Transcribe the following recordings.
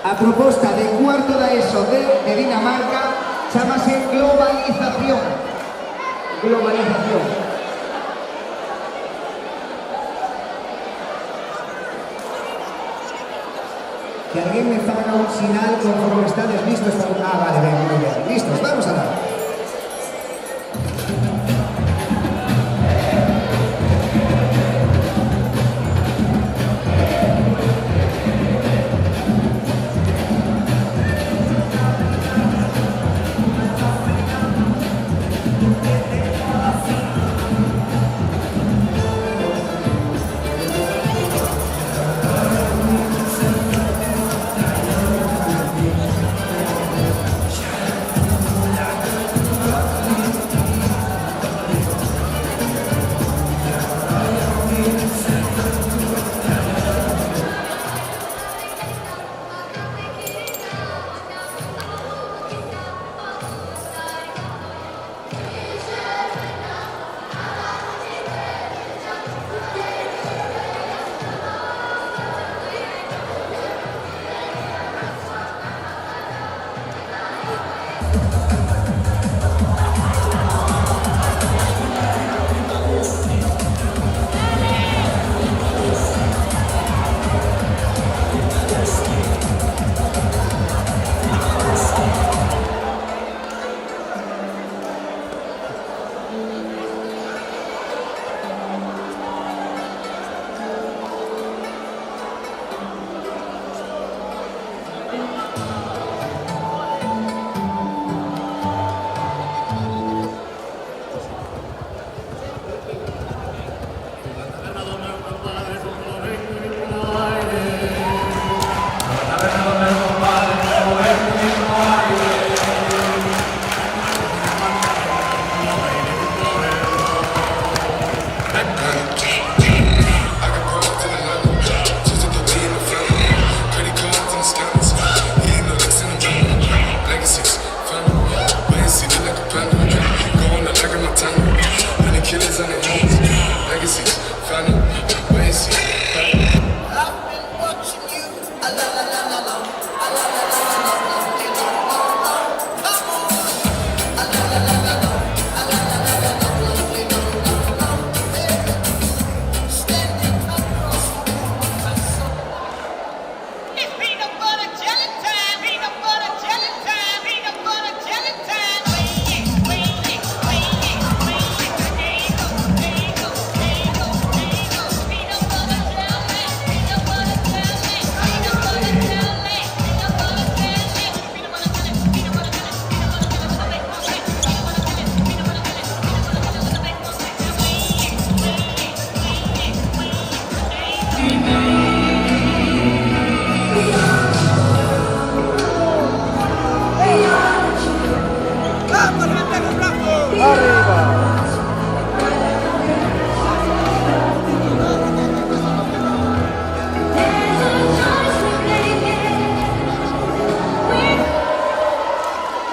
A proposta de cuarto da ESO de Dinamarca chamase globalización. Globalización. Que alguén me faga un sinal conforme estades listos para... Ah, vale, ben, moi ben. Listos, vamos a dar.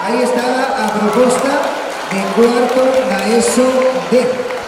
Aí estaba a proposta de cuarto da ESO D.